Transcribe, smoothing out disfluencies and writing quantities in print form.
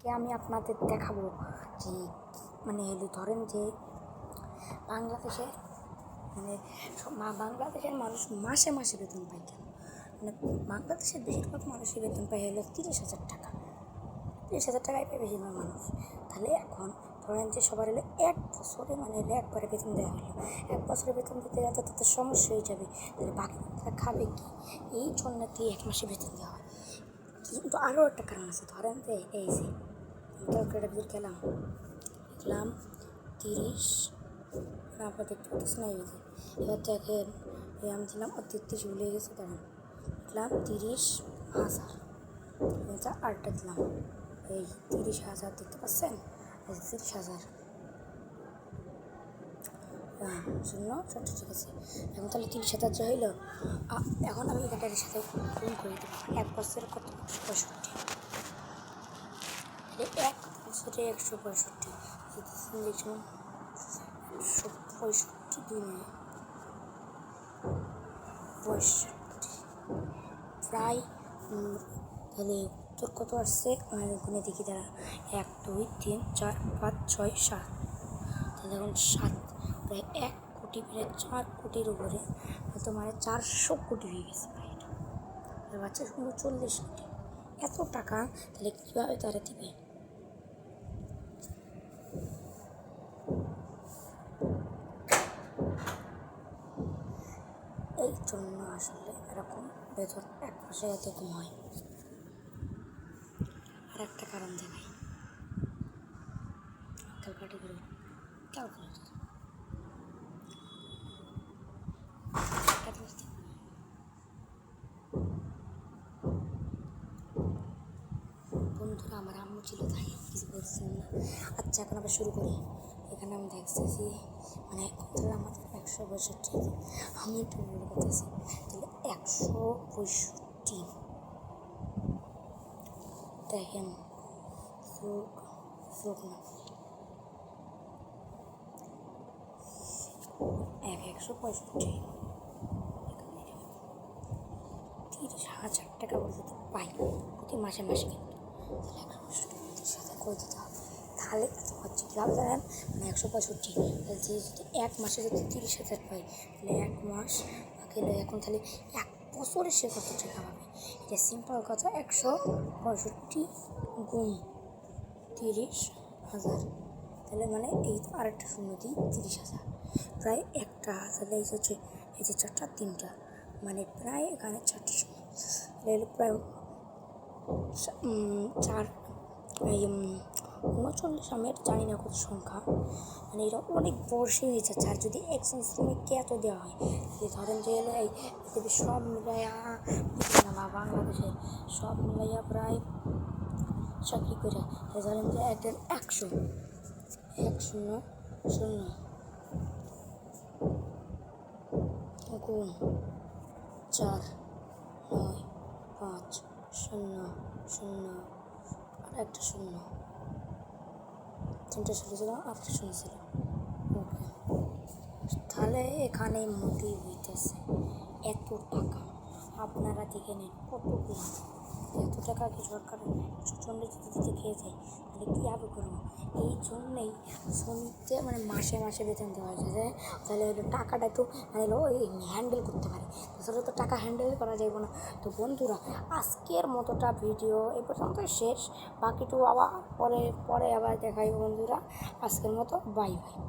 আজকে আমি আপনাদের দেখাবো যে মানে ধরেন যে বাংলাদেশে বাংলাদেশের মানুষ মাসে মাসে বেতন পায় কেন? বাংলাদেশের বেশিরভাগ মানুষই বেতন পায় 30,000 টাকা। 30,000 টাকায় পায় বেশিরভাগ মানুষ। তাহলে এখন ধরেন যে সবার এক বছরে একবারে বেতন দেওয়া হলো, এক বছরে বেতন দিতে যাতে তাদের সমস্যা হয়ে যাবে। তাহলে বাকি তারা খাবে কি? এই জন্য এক মাসে বেতন দেওয়া হয়। কিন্তু আরও একটা কারণ আছে। ধরেন যে এই যে ক্যালকুলেটার ভিতরে দেখলাম 30, আপনার দেখতে পাচ্ছেন না? এই যে এবার দেখেন আমি দিলাম 33 ভুলে গেছে, দাঁড়ান দেখলাম 30,000, আটটা দিলাম এই 30,000 দেখতে পাচ্ছেন? 30,000 শূন্য ছোটো, ঠিক আছে। এখন তাহলে 30,000 যে হইল, এখন আমি এটার সাথে গুণ করে দেবো। এক বছরে কত? 65। এক বছরে 165, 165 দিনে 65 প্রায়। তাহলে তোর কত আসছে? গুণে দেখি, দাঁড়া 1 2 3 4 5 6 7। তাহলে এখন 7, প্রায় 1 কোটি, প্রায় 4 কোটির উপরে, তোমার 400 কোটি হয়ে গেছে প্রায়। এটা আর বাচ্চা 40 কোটি। এত টাকা তাহলে কীভাবে তারা দিবে? এই জন্য আসলে এরকম বেতন এক মাসে এত কম হয়। আর একটা কারণ দেখাই, ক্যালকুলেটর বন্ধুরা, আমার আম্মু ছিল তাই কিছু বলছেন না। আচ্ছা, এখন আবার শুরু করি। এখানে আমি দেখতেছি তাহলে আমাদের 165, আমি একটু মনে করতেছি, তাহলে 165 দেখেন যোগ না 165, 30,000 টাকা পর্যন্ত পাই প্রতি মাসে মাসে। কিন্তু তাহলে 165 করে দিতে হবে। তাহলে হচ্ছে কীভাবে জানেন? 165 যদি এক মাসে যদি 30,000 পাই, তাহলে এক মাস বাকি হলো। এখন তাহলে এক বছরে সে কত টাকা পাবে? এটা সিম্পল কথা, 165 গুণ 30,000, তাহলে এই আরেকটা শূন্য দিই 30,000, প্রায় একটা। তাহলে এই হচ্ছে এই যে 4টা 3টা, প্রায় এখানে 4টা শূন্য, প্রায় 4 39, আমি এটা জানি না কত সংখ্যা, এটা অনেক বর্ষে হয়ে যাচ্ছে। আর যদি একজন শ্রমিককে এত দেওয়া হয়, যদি ধরেন যে এই যদি সব মিলাইয়া বাংলাদেশে সব মিলাইয়া প্রায় চাকরি করে, ধরেন যে একজন 100 গুণ 4 9 5 0 0 আর একটা শূন্য, 3টা শূন্য ছিল, 8টা শূন্য ছিল। ওকে, তাহলে এখানে মোটেই হইতেছে এত টাকা। আপনারা দেখে নেন কতগুলো। এত টাকা কি সরকারের প্রচণ্ড যদি দিতে খেয়ে যায়, তাহলে কীভাবে করবো? এই জন্যেই শ্রমিকদের মাসে মাসে বেতন দেওয়া হয়েছে, তাহলে টাকাটা একটু হ্যান্ডেল করতে পারে। তাছাড়া তো টাকা হ্যান্ডেল করা যাবে না। তো বন্ধুরা, আজকের মতোটা ভিডিও এ পর্যন্ত শেষ। বাকিটু আবার পরে আবার দেখাই বন্ধুরা। আজকের মতো বাই বাই।